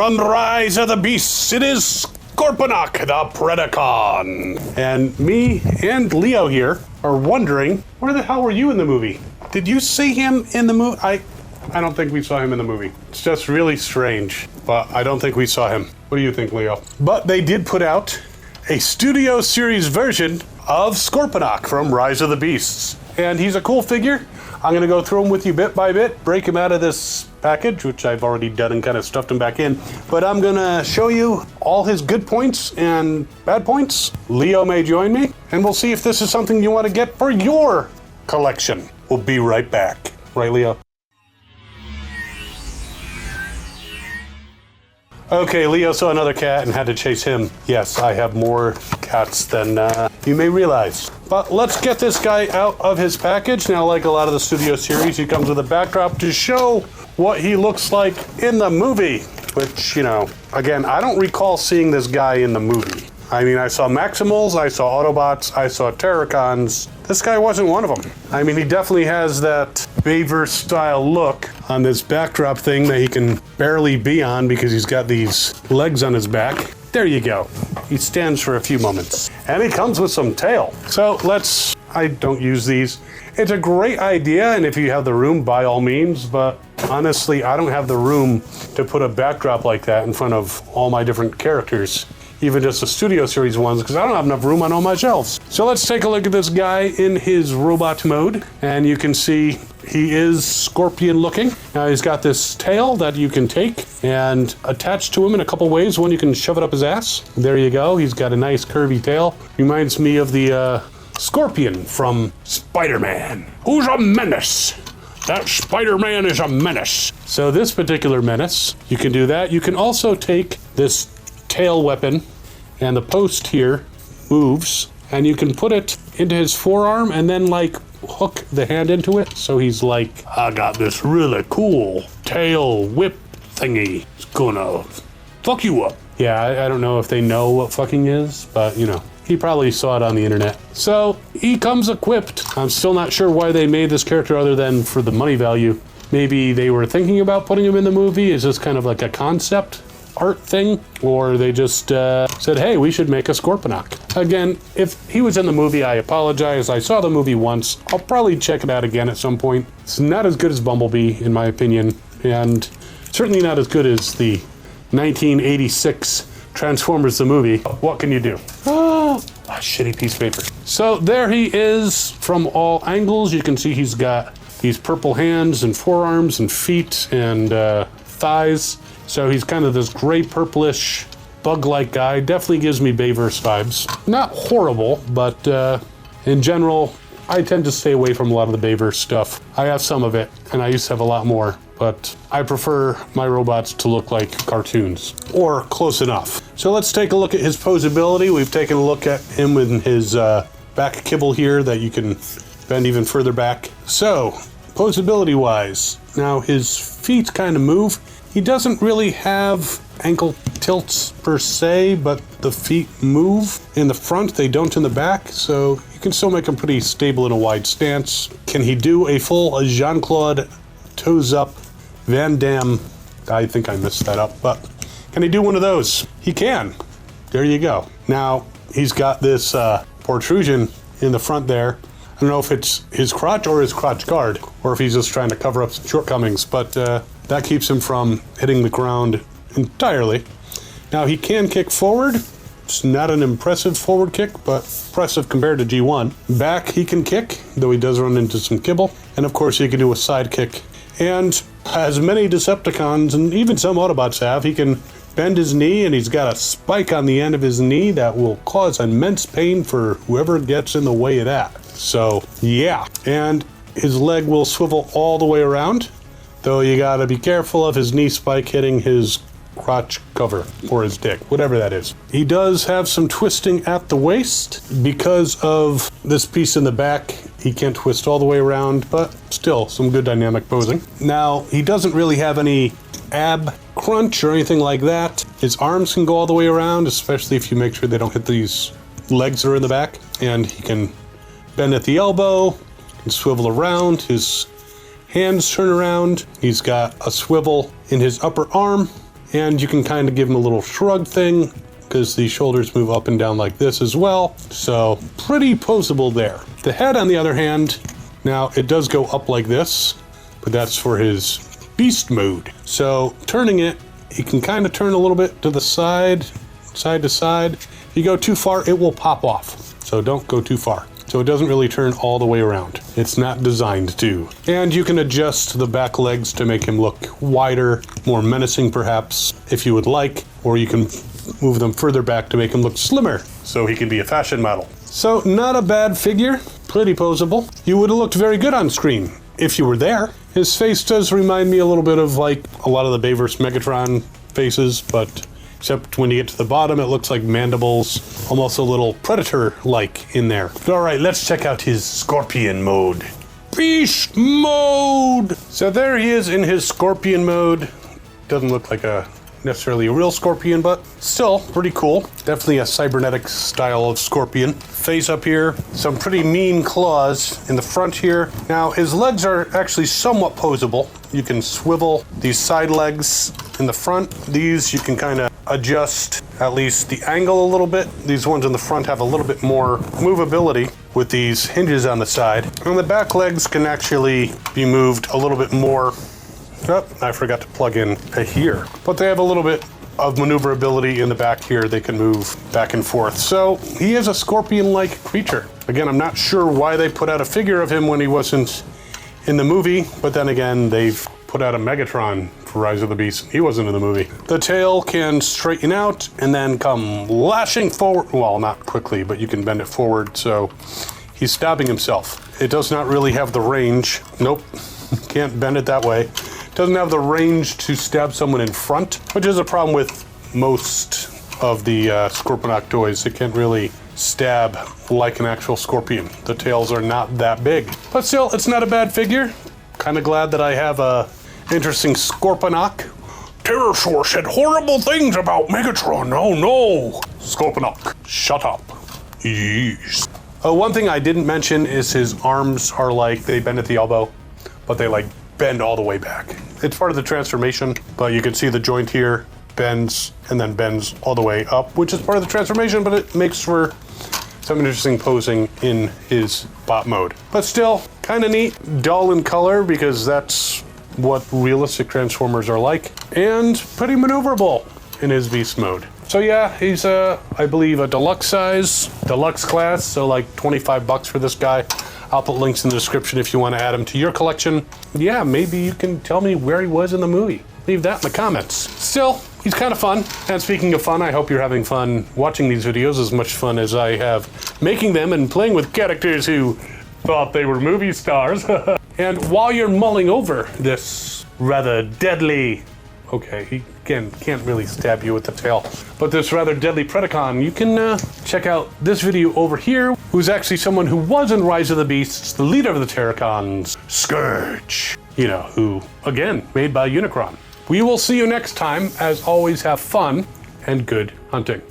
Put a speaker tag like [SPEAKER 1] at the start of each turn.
[SPEAKER 1] From Rise of the Beasts, it is Scorponok, the Predacon. And me and Leo here are wondering, where the hell were you in the movie? Did you see him in the movie? I don't think we saw him in the movie. It's just really strange, but I don't think we saw him. What do you think, Leo? But they did put out a Studio Series version of Scorponok from Rise of the Beasts. And he's a cool figure. I'm going to go through him with you bit by bit, break him out of this package, which I've already done and kind of stuffed him back in. But I'm going to show you all his good points and bad points. Leo may join me, and we'll see if this is something you want to get for your collection. We'll be right back. Right, Leo? Okay, Leo saw another cat and had to chase him. Yes, I have more cats than you may realize. But let's get this guy out of his package. Now, like a lot of the Studio Series, he comes with a backdrop to show what he looks like in the movie. Which, you know, again, I don't recall seeing this guy in the movie. I mean, I saw Maximals, I saw Autobots, I saw Terracons. This guy wasn't one of them. I mean, he definitely has that Beaver-style look on this backdrop thing that he can barely be on because he's got these legs on his back. There you go. He stands for a few moments. And he comes with some tail. So I don't use these. It's a great idea, and if you have the room, by all means, but honestly, I don't have the room to put a backdrop like that in front of all my different characters. Even just the Studio Series ones, because I don't have enough room on all my shelves. So let's take a look at this guy in his robot mode. And you can see he is scorpion looking. Now he's got this tail that you can take and attach to him in a couple ways. One, you can shove it up his ass. There you go. He's got a nice curvy tail. Reminds me of the Scorpion from Spider-Man. Who's a menace? That Spider-Man is a menace. So this particular menace, you can do that. You can also take this tail weapon, and the post here moves, and you can put it into his forearm and then like hook the hand into it. So he's like, I got this really cool tail whip thingy. It's gonna fuck you up. Yeah, I don't know if they know what fucking is, but you know, he probably saw it on the internet. So he comes equipped. I'm still not sure why they made this character other than for the money value. Maybe they were thinking about putting him in the movie. Is this kind of like a concept art thing, or they just said, hey, we should make a Scorponok. Again, if he was in the movie, I apologize. I saw the movie once. I'll probably check it out again at some point. It's not as good as Bumblebee, in my opinion, and certainly not as good as the 1986 Transformers the movie. What can you do? Shitty piece of paper. So there he is from all angles. You can see he's got these purple hands and forearms and feet and thighs. So he's kind of this gray purplish bug-like guy. Definitely gives me Bayverse vibes. Not horrible, but in general, I tend to stay away from a lot of the Bayverse stuff. I have some of it, and I used to have a lot more, but I prefer my robots to look like cartoons, or close enough. So let's take a look at his posability. We've taken a look at him with his back kibble here that you can bend even further back. So, posability-wise, now his feet kind of move. He doesn't really have ankle tilts per se, but the feet move in the front, they don't in the back, so you can still make him pretty stable in a wide stance. Can he do a full Jean-Claude toes up Van Damme? I think I messed that up, but can he do one of those? He can. There you go. Now, he's got this protrusion in the front there. I don't know if it's his crotch or his crotch guard, or if he's just trying to cover up some shortcomings, but that keeps him from hitting the ground entirely. Now he can kick forward. It's not an impressive forward kick, but impressive compared to G1. Back he can kick, though he does run into some kibble. And of course he can do a side kick. And as many Decepticons and even some Autobots have, he can bend his knee, and he's got a spike on the end of his knee that will cause immense pain for whoever gets in the way of that. So yeah, and his leg will swivel all the way around. Though you gotta be careful of his knee spike hitting his crotch cover, or his dick, whatever that is. He does have some twisting at the waist. Because of this piece in the back, he can't twist all the way around, but still some good dynamic posing. Now, he doesn't really have any ab crunch or anything like that. His arms can go all the way around, especially if you make sure they don't hit these legs that are in the back. And he can bend at the elbow, can swivel around. His hands turn around. He's got a swivel in his upper arm, And you can kind of give him a little shrug thing because the shoulders move up and down like this as well. So pretty posable there. The head, on the other hand, now it does go up like this, but that's for his beast mode. So turning it, he can kind of turn a little bit to the side to side. If you go too far, it will pop off. So don't go too far. So it doesn't really turn all the way around. It's not designed to. And you can adjust the back legs to make him look wider, more menacing perhaps, if you would like, or you can move them further back to make him look slimmer, so he can be a fashion model. So not a bad figure, pretty posable. You would have looked very good on screen if you were there. His face does remind me a little bit of like a lot of the Bayverse Megatron faces, but except when you get to the bottom, it looks like mandibles, almost a little Predator-like in there. All right, let's check out his Scorpion mode. Beast mode! So there he is in his Scorpion mode. Doesn't look like necessarily a real Scorpion, but still pretty cool. Definitely a cybernetic style of Scorpion. Face up here, some pretty mean claws in the front here. Now his legs are actually somewhat posable. You can swivel these side legs in the front. These you can kind of adjust at least the angle a little bit. These ones in the front have a little bit more movability with these hinges on the side. And the back legs can actually be moved a little bit more. Oh, I forgot to plug in a here. But they have a little bit of maneuverability in the back here. They can move back and forth. So he is a scorpion-like creature. Again, I'm not sure why they put out a figure of him when he wasn't in the movie, but then again, they've put out a Megatron for Rise of the Beast. He wasn't in the movie. The tail can straighten out and then come lashing forward. Well, not quickly, but you can bend it forward. So he's stabbing himself. It does not really have the range. Nope, can't bend it that way. Doesn't have the range to stab someone in front, which is a problem with most of the Scorponok toys. They can't really stab like an actual scorpion. The tails are not that big. But still, it's not a bad figure. Kind of glad that I have a interesting Scorponok. Terrorsaur said horrible things about Megatron. Oh no! Scorponok, shut up. Yes. One thing I didn't mention is his arms are like, they bend at the elbow, but they like bend all the way back. It's part of the transformation, but you can see the joint here bends and then bends all the way up, which is part of the transformation, but it makes for some interesting posing in his bot mode. But still, kind of neat, dull in color because that's what realistic Transformers are like, and pretty maneuverable in his beast mode. So yeah, he's I believe a deluxe size, deluxe class, so like $25 for this guy. I'll put links in the description if you want to add him to your collection. Yeah, maybe you can tell me where he was in the movie. Leave that in the comments. Still, he's kind of fun. And speaking of fun, I hope you're having fun watching these videos, as much fun as I have making them and playing with characters who thought they were movie stars. And while you're mulling over this rather deadly, okay, he again can't really stab you with the tail, but this rather deadly Predacon, you can check out this video over here, who's actually someone who was in Rise of the Beasts, the leader of the Terracons, Scourge, you know, who, again, made by Unicron. We will see you next time. As always, have fun and good hunting.